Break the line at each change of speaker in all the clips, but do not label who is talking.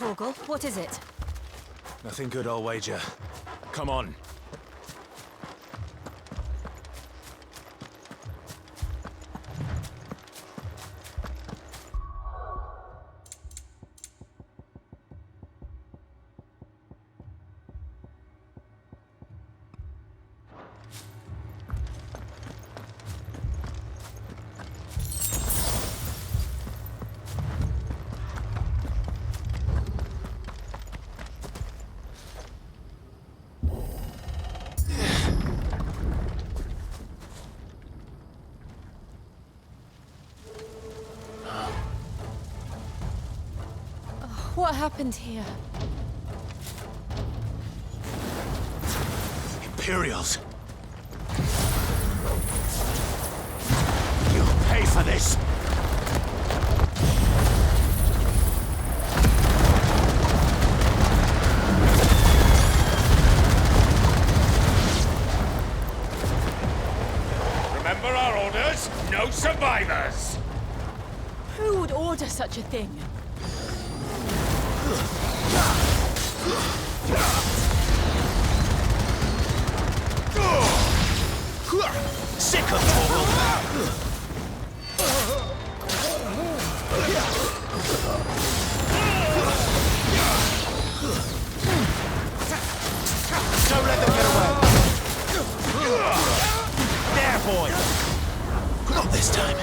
Torgal, what is it?
Nothing good, I'll wager. Come on.
What happened here?
Imperials! You'll pay for this!
Remember our orders? No survivors!
Who would order such a thing?
Sick of Torgal! Don't let them get away! There, boy! Not this time!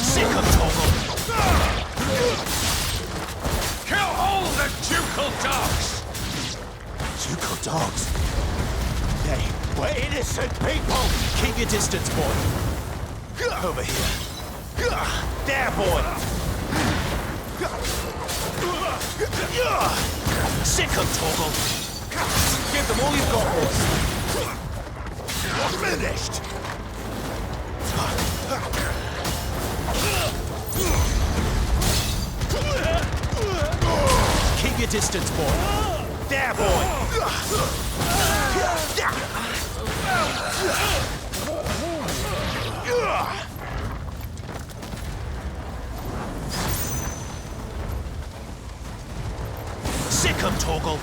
Sick of Torgal!
Kill all the ducal dogs!
Ducal dogs? We're innocent people! Keep your distance, boy. Over here. There, boy! Sick of Torgal! Give them all you've got, boys! You're finished! Keep your distance, boy! There, boy! Sick of Torgal!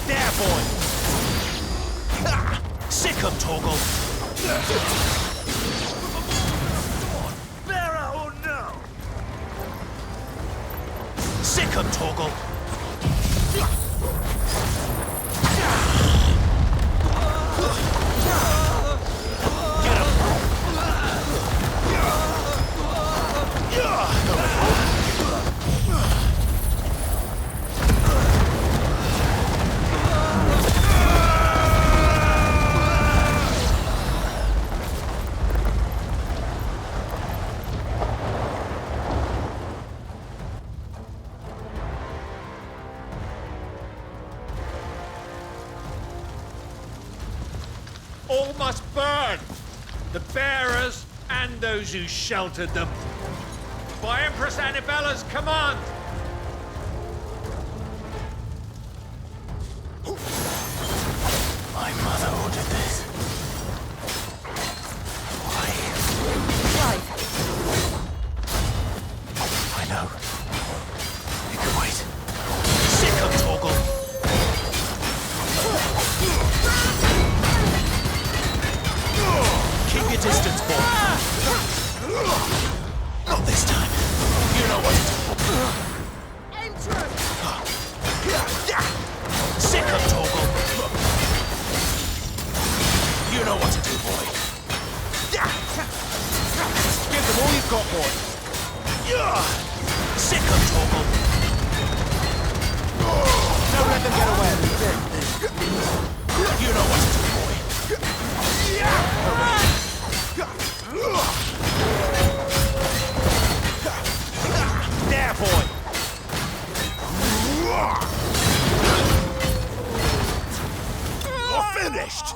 There, boy! Sick of Torgal! Bearer or no? Sick of Torgal! Get him!
All must burn! The bearers and those who sheltered them. By Empress Annibella's command!
My mother ordered this. Why?
Clive,
I know. You can wait. Sick of Torgal! Keep your distance, boy. Not this time. You know what to do.
enter!
Sick of Torgal! You know what to do, boy. Give them all you've got, boy. Sick of Torgal! Don't let them get away. You know what to do, boy. There, boy! You're finished!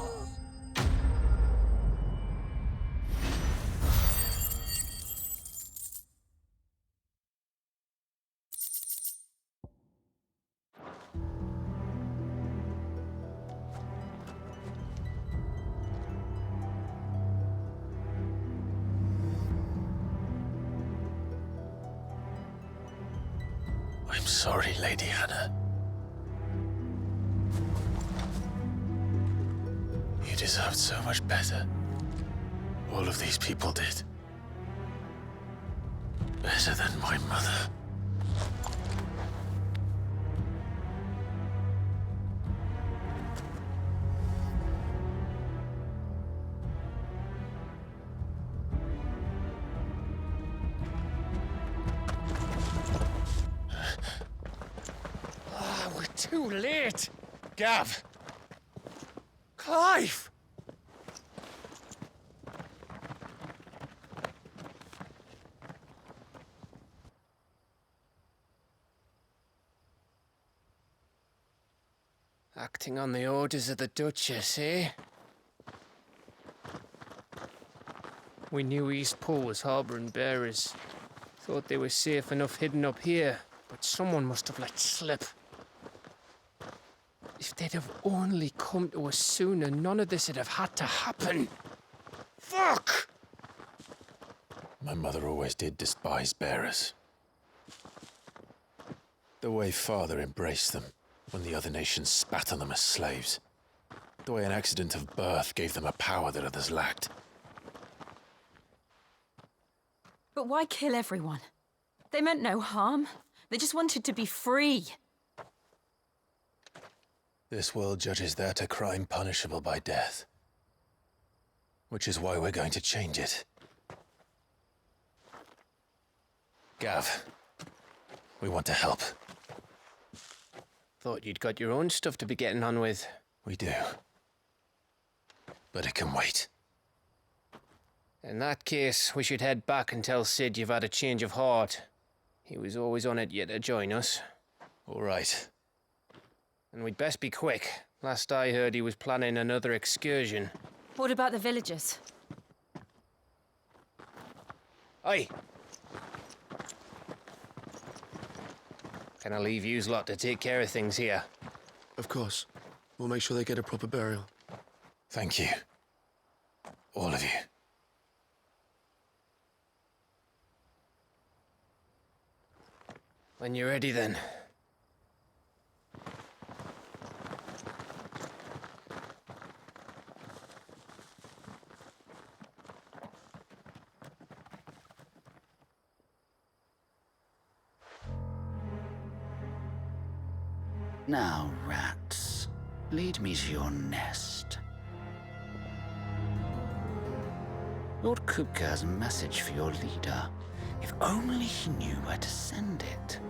sorry, Lady Hannah. You deserved so much better. All of these people did. Better than my mother.
We're too late. Gav. Clive.
Acting on the orders of the Duchess, eh? We knew Eastpool was harbouring bearers. Thought they were safe enough hidden up here, but someone must have let slip. If they'd have only come to us sooner, none of this would have had to happen. Fuck!
My mother always did despise bearers. The way Father embraced them when the other nations spat on them as slaves. The way an accident of birth gave them a power that others lacked.
But why kill everyone? They meant no harm. They just wanted to be free.
This world judges that a crime punishable by death. Which is why we're going to change it. Gav, we want to help.
Thought you'd got your own stuff to be getting on with.
We do. But it can wait.
In that case, we should head back and tell Sid you've had a change of heart. He was always on it yet to join us.
All right.
And we'd best be quick. Last I heard, he was planning another excursion.
What about the villagers?
Aye. Can I leave yous lot to take care of things here?
Of course. We'll make sure they get a proper burial.
Thank you. All of you.
When you're ready, then.
Now, rats, lead me to your nest. Lord Kupka has a message for your leader. If only he knew where to send it.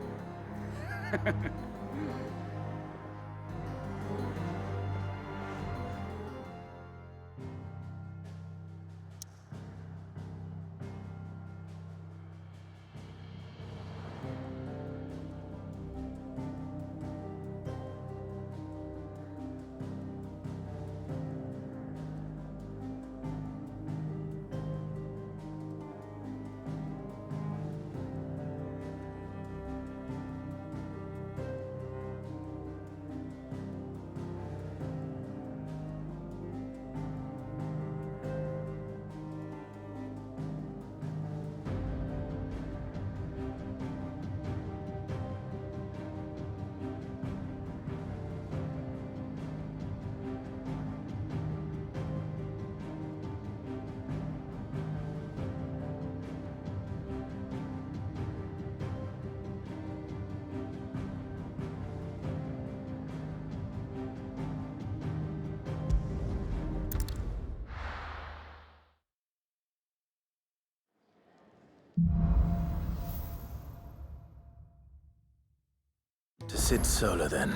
To Sid Solar, then.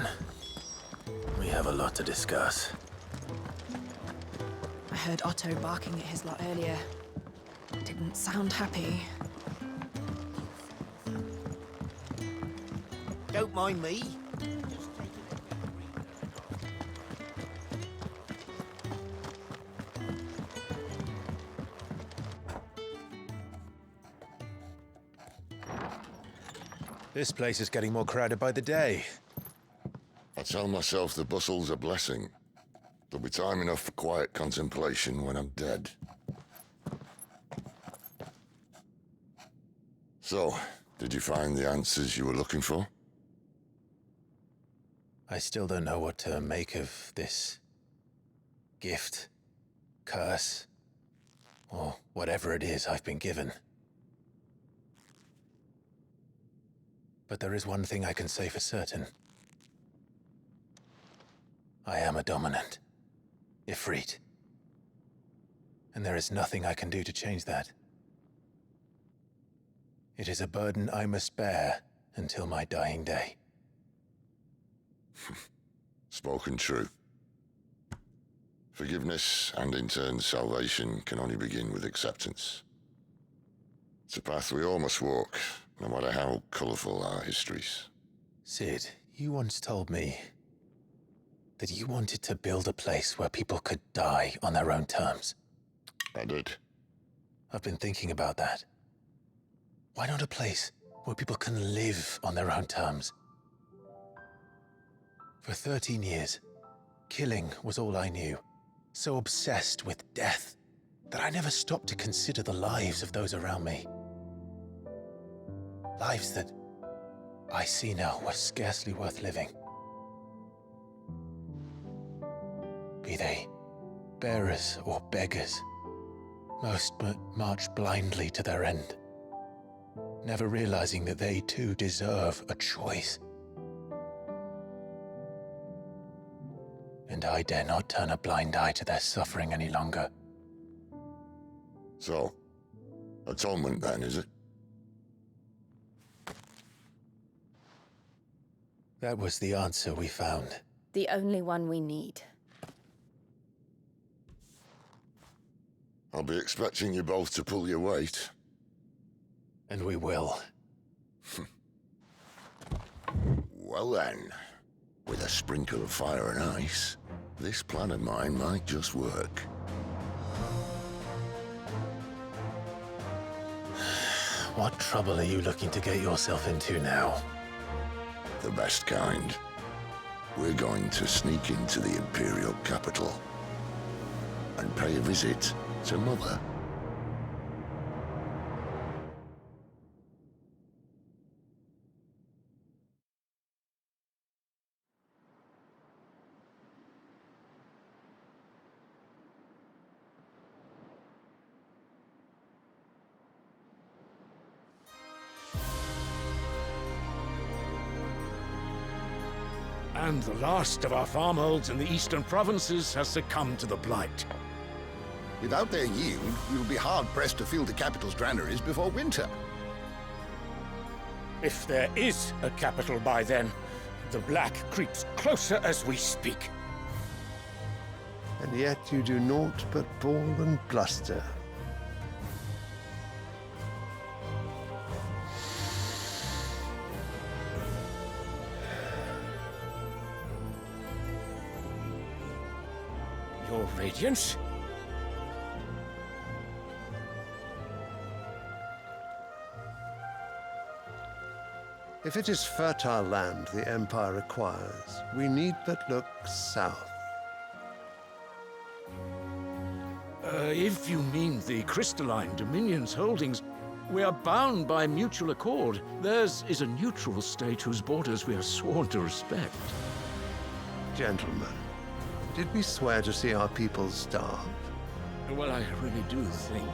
We have a lot to discuss.
I heard Otto barking at his lot earlier. Didn't sound happy.
Don't mind me.
This place is getting more crowded by the day.
I tell myself the bustle's a blessing. There'll be time enough for quiet contemplation when I'm dead. So, did you find the answers you were looking for?
I still don't know what to make of this gift, curse, or whatever it is I've been given. But there is one thing I can say for certain. I am a dominant, Ifrit. And there is nothing I can do to change that. It is a burden I must bear until my dying day.
Spoken true. Forgiveness, and in turn salvation, can only begin with acceptance. It's a path we all must walk, no matter how colourful our histories.
Cid, you once told me that you wanted to build a place where people could die on their own terms.
I did.
I've been thinking about that. Why not a place where people can live on their own terms? For 13 years, killing was all I knew. So obsessed with death that I never stopped to consider the lives of those around me. Lives that I see now were scarcely worth living. Be they bearers or beggars, most march blindly to their end, never realizing that they too deserve a choice. And I dare not turn a blind eye to their suffering any longer.
So, atonement then, is it?
That was the answer we found.
The only one we need.
I'll be expecting you both to pull your weight.
And we will.
Well then, with a sprinkle of fire and ice, this plan of mine might just work.
What trouble are you looking to get yourself into now?
The best kind. We're going to sneak into the Imperial capital and pay a visit to Mother.
And the last of our farmholds in the eastern provinces has succumbed to the blight.
Without their yield, we'll be hard-pressed to fill the capital's granaries before winter.
If there is a capital by then, the black creeps closer as we speak.
And yet you do naught but bawl and bluster.
Your Radiance?
If it is fertile land the Empire requires, we need but look south.
If you mean the crystalline Dominion's holdings, we are bound by mutual accord. Theirs is a neutral state whose borders we are sworn to respect.
Gentlemen, did we swear to see our people starve?
Well, I really do think that...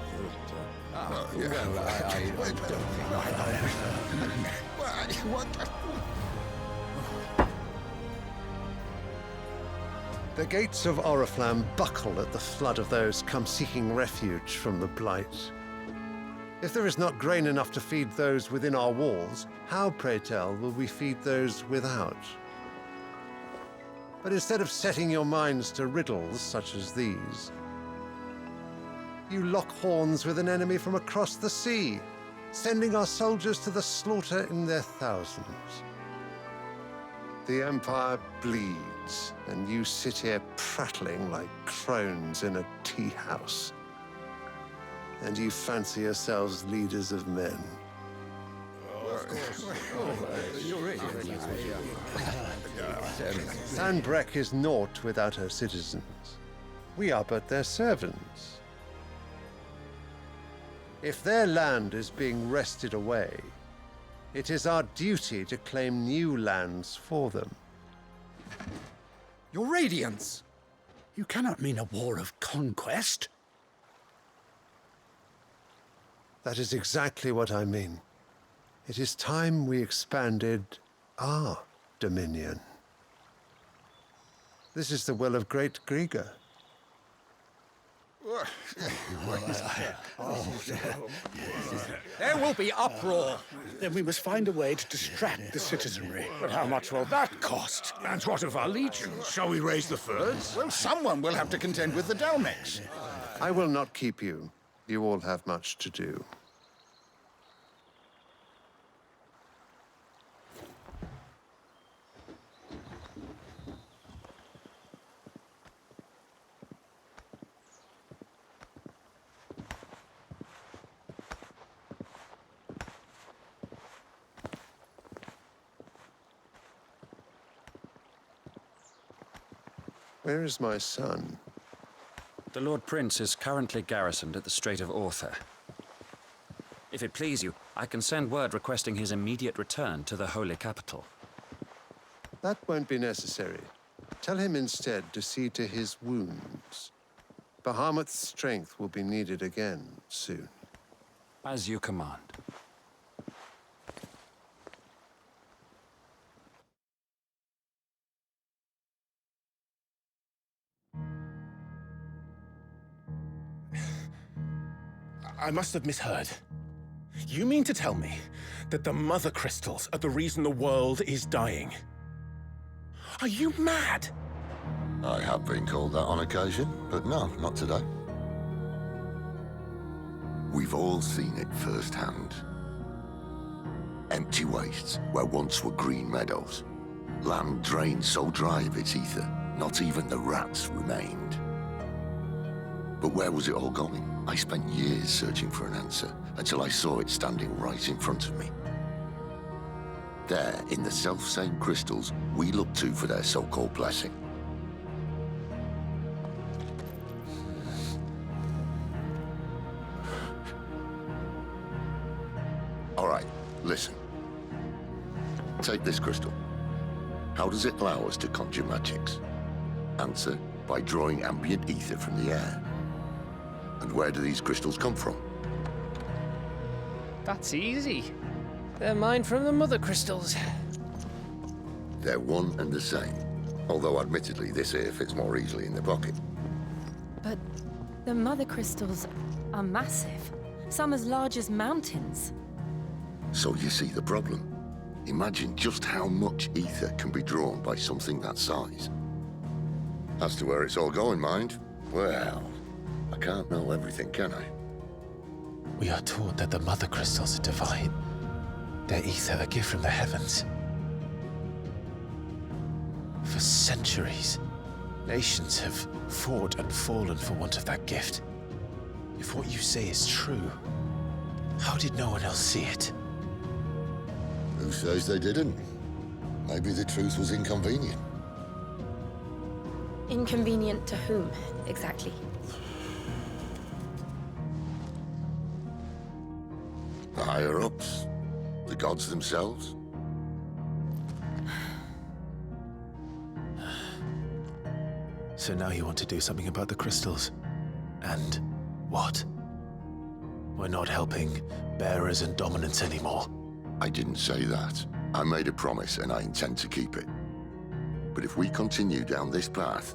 The gates of Oriflamme buckle at the flood of those come seeking refuge from the Blight. If there is not grain enough to feed those within our walls, how, pray tell, will we feed those without? But instead of setting your minds to riddles such as these, you lock horns with an enemy from across the sea, sending our soldiers to the slaughter in their thousands. The Empire bleeds, and you sit here prattling like crones in a tea house. And you fancy yourselves leaders of men. Sanbreque is naught without her citizens. We are but their servants. If their land is being wrested away, it is our duty to claim new lands for them.
Your Radiance!
You cannot mean a war of conquest.
That is exactly what I mean. It is time we expanded our dominion. This is the will of Great Grieger.
There will be uproar.
Then we must find a way to distract the citizenry.
But how much will that cost? And what of our legions? Shall we raise the furs?
Well, someone will have to contend with the Dalmex.
I will not keep you. You all have much to do. Where is my son?
The Lord Prince is currently garrisoned at the Strait of Orther. If it please you, I can send word requesting his immediate return to the Holy Capital.
That won't be necessary. Tell him instead to see to his wounds. Bahamut's strength will be needed again soon.
As you command.
I must have misheard. You mean to tell me that the Mother Crystals are the reason the world is dying? Are you mad?
I have been called that on occasion, but no, not today. We've all seen it firsthand. Empty wastes where once were green meadows. Land drained so dry of its ether, not even the rats remained. But where was it all going? I spent years searching for an answer, until I saw it standing right in front of me. There, in the self-same crystals we look to for their so-called blessing. All right, listen. Take this crystal. How does it allow us to conjure magics? Answer, by drawing ambient ether from the air. And where do these crystals come from?
That's easy. They're mine from the Mother Crystals.
They're one and the same. Although admittedly this here fits more easily in the pocket.
But the Mother Crystals are massive. Some as large as mountains.
So you see the problem. Imagine just how much ether can be drawn by something that size. As to where it's all going, mind? Well, I can't know everything, can I?
We are taught that the Mother Crystals are divine. Their ether a gift from the heavens. For centuries, nations have fought and fallen for want of that gift. If what you say is true, how did no one else see it?
Who says they didn't? Maybe the truth was inconvenient.
Inconvenient to whom, exactly?
The higher-ups? The gods themselves?
So now you want to do something about the crystals. And what? We're not helping bearers and dominants anymore.
I didn't say that. I made a promise and I intend to keep it. But if we continue down this path,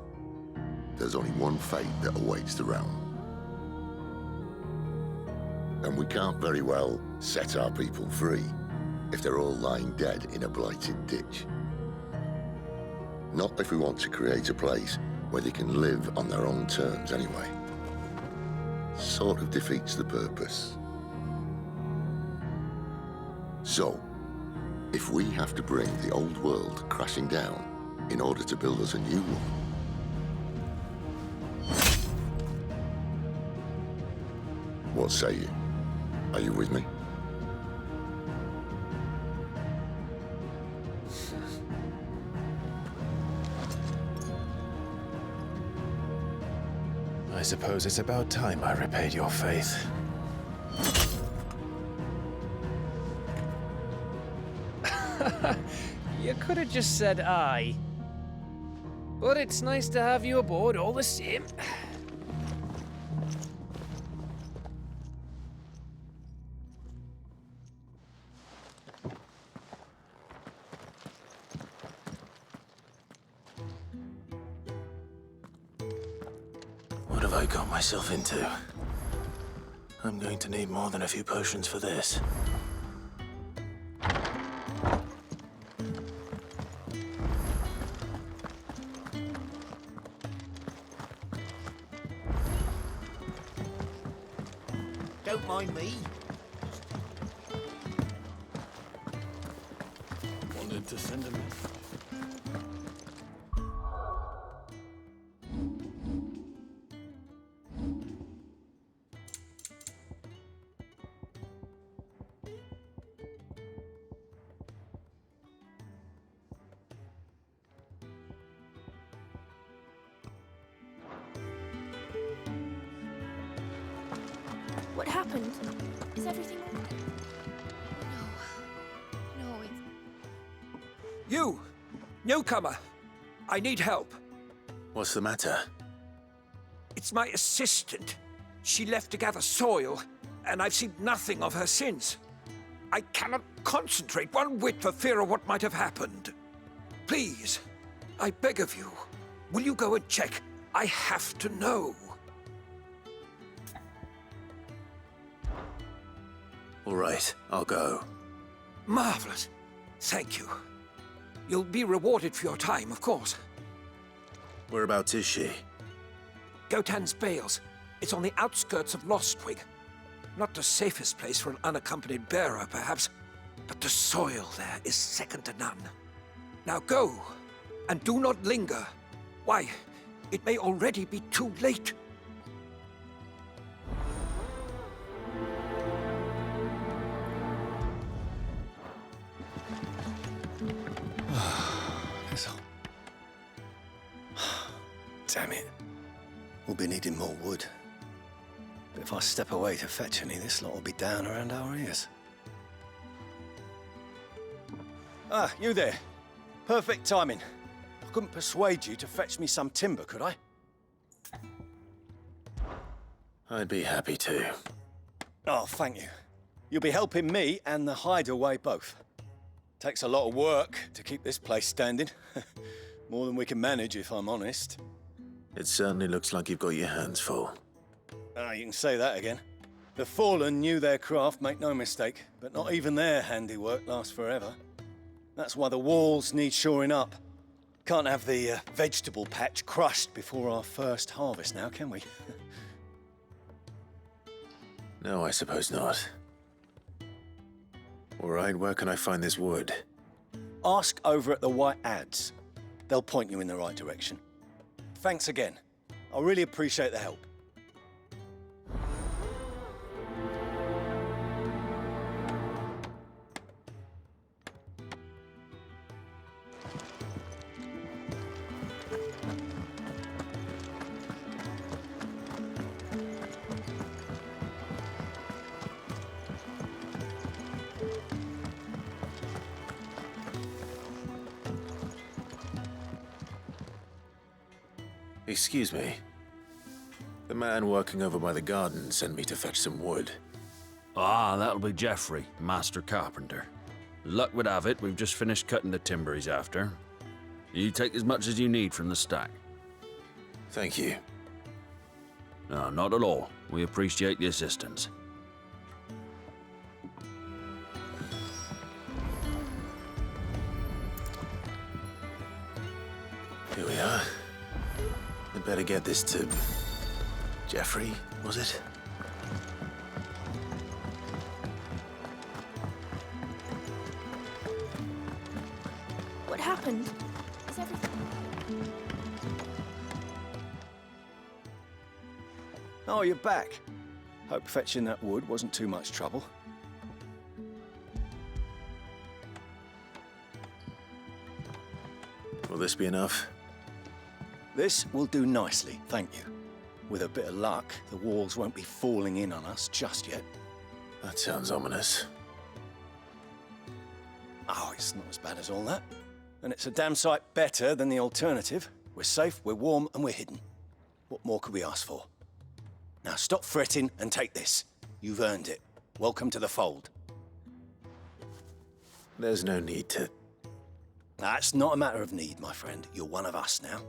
there's only one fate that awaits the realm. And we can't very well set our people free if they're all lying dead in a blighted ditch. Not if we want to create a place where they can live on their own terms anyway. Sort of defeats the purpose. So, if we have to bring the old world crashing down in order to build us a new one, what say you? Are you with me?
I suppose it's about time I repaid your faith.
You could have just said aye. But it's nice to have you aboard all the same.
What have I got myself into? I'm going to need more than a few potions for this.
Don't mind me.
Wanted to send him.
What happened? Is everything all right? No, it's...
You! Newcomer! I need help.
What's the matter?
It's my assistant. She left to gather soil, and I've seen nothing of her since. I cannot concentrate one whit for fear of what might have happened. Please, I beg of you, will you go and check? I have to know.
All right, I'll go.
Marvelous. Thank you. You'll be rewarded for your time, of course.
Whereabouts is she?
Gotan's Bales. It's on the outskirts of Lostwig. Not the safest place for an unaccompanied bearer, perhaps, but the soil there is second to none. Now go, and do not linger. Why, it may already be too late.
Damn it. We'll be needing more wood. But if I step away to fetch any, this lot will be down around our ears. Ah, you there. Perfect timing. I couldn't persuade you to fetch me some timber, could I?
I'd be happy to.
Oh, thank you. You'll be helping me and the hideaway both. Takes a lot of work to keep this place standing. More than we can manage, if I'm honest.
It certainly looks like you've got your hands full.
Ah, you can say that again. The Fallen knew their craft, make no mistake, but not even their handiwork lasts forever. That's why the walls need shoring up. Can't have the vegetable patch crushed before our first harvest now, can we?
No, I suppose not. All right, where can I find this wood?
Ask over at the White Adze. They'll point you in the right direction. Thanks again. I really appreciate the help.
Excuse me. The man working over by the garden sent me to fetch some wood.
Ah, that'll be Geoffrey, Master Carpenter. Luck would have it, we've just finished cutting the timber he's after. You take as much as you need from the stack.
Thank you.
No, not at all. We appreciate the assistance.
Here we are. I'd better get this to... Geoffrey, was it?
What happened? Is everything...
Oh, you're back. Hope fetching that wood wasn't too much trouble.
Will this be enough?
This will do nicely, thank you. With a bit of luck, the walls won't be falling in on us just yet.
That sounds ominous.
Oh, it's not as bad as all that. And it's a damn sight better than the alternative. We're We're safe, we're warm, and we're hidden. What more could we ask for? Now stop fretting and take this. You've earned it. Welcome to the fold.
There's no need to...
That's not a matter of need, my friend. You're one of us now.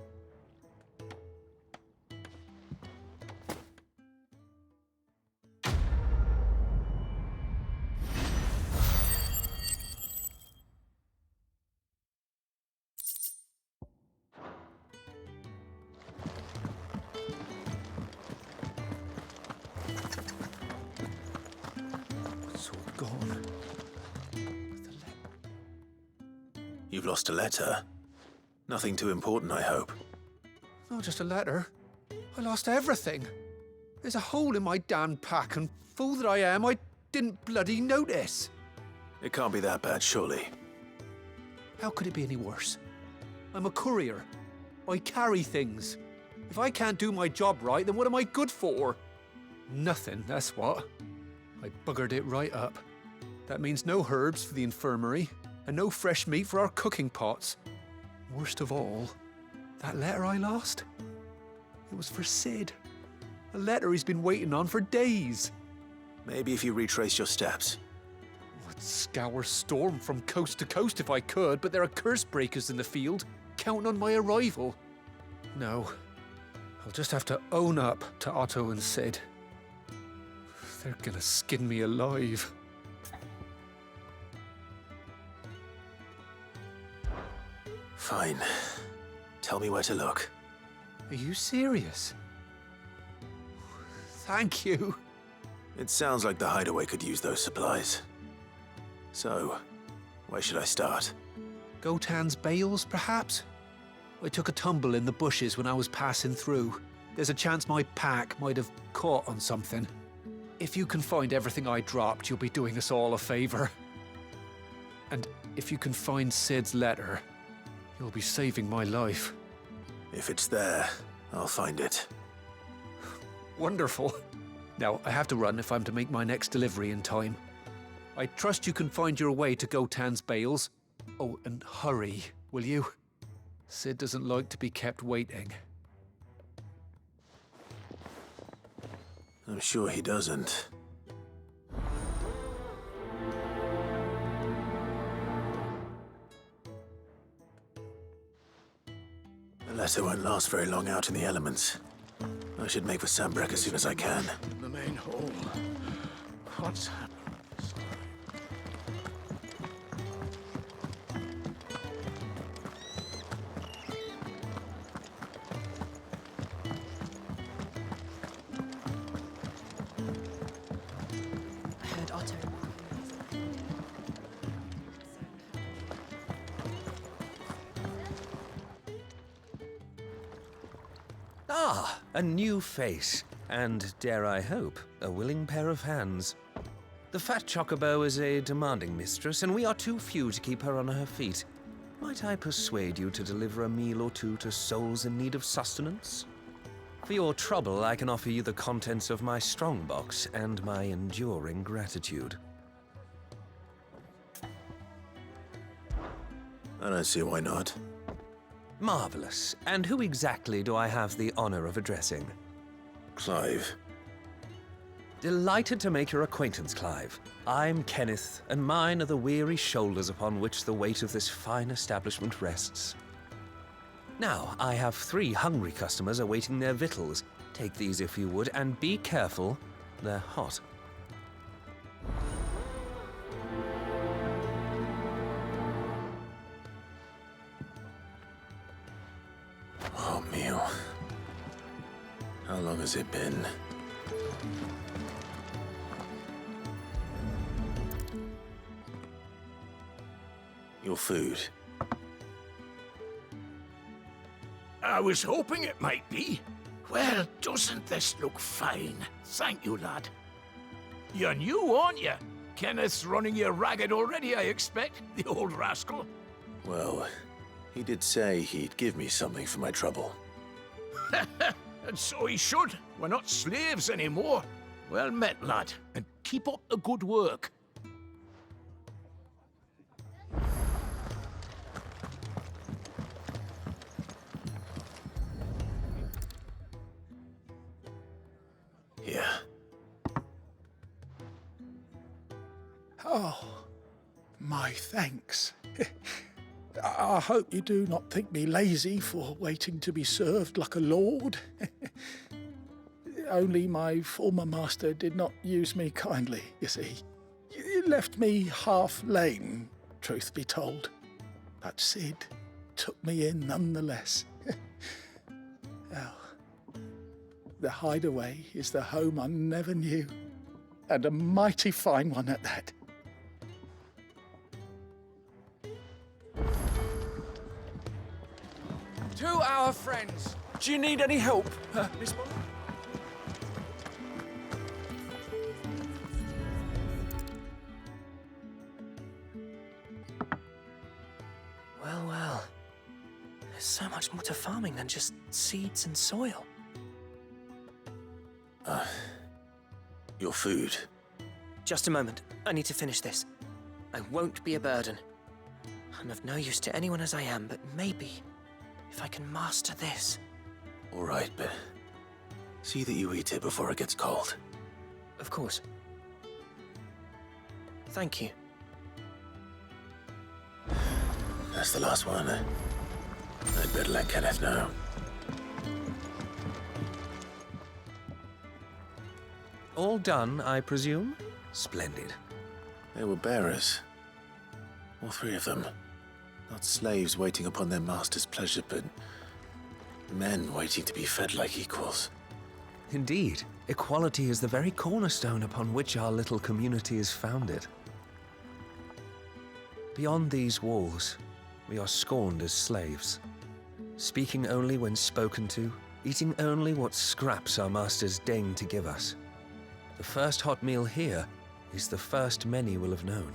It's all gone. You've lost a letter. Nothing too important, I hope.
Not just a letter. I lost everything. There's a hole in my damn pack, and fool that I am, I didn't bloody notice.
It can't be that bad, surely.
How could it be any worse? I'm a courier. I carry things. If I can't do my job right, then what am I good for? Nothing, that's what. I buggered it right up. That means no herbs for the infirmary, and no fresh meat for our cooking pots. Worst of all, that letter I lost? It was for Sid. A letter he's been waiting on for days.
Maybe if you retrace your steps.
I'd scour Storm from coast to coast if I could, but there are curse breakers in the field, counting on my arrival. No, I'll just have to own up to Otto and Sid. They're gonna skin me alive.
Fine. Tell me where to look.
Are you serious? Thank you.
It sounds like the hideaway could use those supplies. So, where should I start?
Gotan's bales, perhaps? I took a tumble in the bushes when I was passing through. There's a chance my pack might have caught on something. If you can find everything I dropped, you'll be doing us all a favor. And if you can find Sid's letter, you'll be saving my life.
If it's there, I'll find it.
Wonderful. Now, I have to run if I'm to make my next delivery in time. I trust you can find your way to Gotan's bales. Oh, and hurry, will you? Sid doesn't like to be kept waiting.
I'm sure he doesn't. The letter won't last very long out in the elements. I should make for Sambrek as soon as I can.
The main hall. What's happened?
I heard Otto.
Ah, a new face, and dare I hope, a willing pair of hands. The fat chocobo is a demanding mistress, and we are too few to keep her on her feet. Might I persuade you to deliver a meal or two to souls in need of sustenance? For your trouble, I can offer you the contents of my strongbox and my enduring gratitude.
I don't see why not.
Marvelous. And who exactly do I have the honor of addressing?
Clive.
Delighted to make your acquaintance, Clive. I'm Kenneth, and mine are the weary shoulders upon which the weight of this fine establishment rests. Now, I have 3 hungry customers awaiting their victuals. Take these if you would, and be careful, they're hot.
Oh, meal. How long has it been? Your food.
I was hoping it might be. Well, doesn't this look fine? Thank you, lad. You're new, aren't you? Kenneth's running you ragged already, I expect, the old rascal.
Well, he did say he'd give me something for my trouble.
And so he should. We're not slaves anymore. Well met, lad, and keep up the good work.
Oh, my thanks. I hope you do not think me lazy for waiting to be served like a lord. Only my former master did not use me kindly, you see. He left me half lame, truth be told. But Sid took me in nonetheless. Well, the Hideaway is the home I never knew, and a mighty fine one at that.
To our friends. Do you need any help, Miss Bond?
Well, well. There's so much more to farming than just seeds and soil.
Your food.
Just a moment. I need to finish this. I won't be a burden. I'm of no use to anyone as I am, but maybe if I can master this.
All right, but see that you eat it before it gets cold.
Of course. Thank you.
That's the last one. I'd better let Kenneth know.
All done, I presume? Splendid.
They were bearers. All three of them. Not slaves waiting upon their master's pleasure, but men waiting to be fed like equals.
Indeed. Equality is the very cornerstone upon which our little community is founded. Beyond these walls, we are scorned as slaves. Speaking only when spoken to, eating only what scraps our masters deign to give us. The first hot meal here is the first many will have known.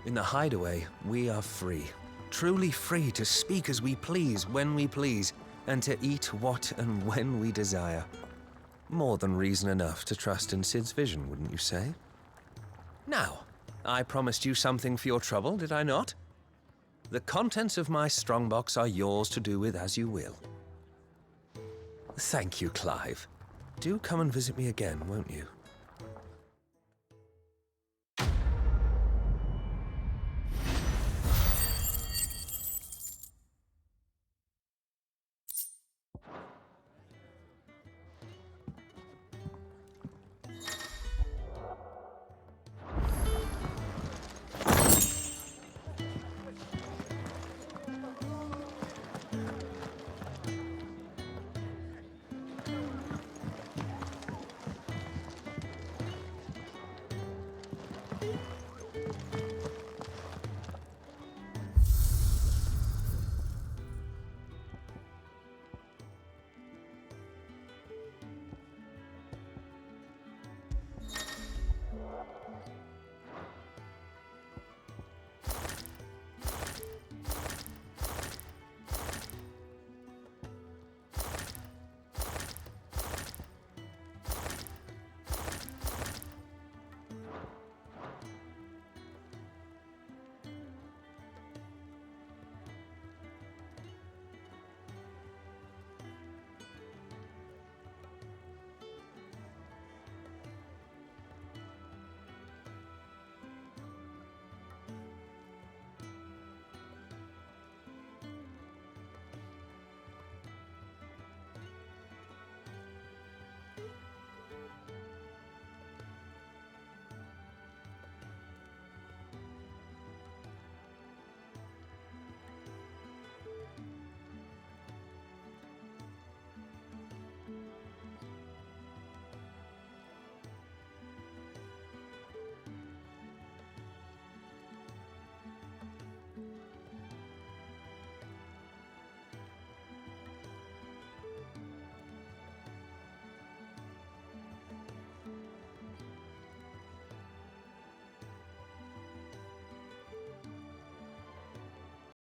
In the Hideaway, we are free. Truly free to speak as we please, when we please, and to eat what and when we desire. More than reason enough to trust in Sid's vision, wouldn't you say? Now, I promised you something for your trouble, did I not? The contents of my strongbox are yours to do with as you will. Thank you, Clive. Do come and visit me again, won't you?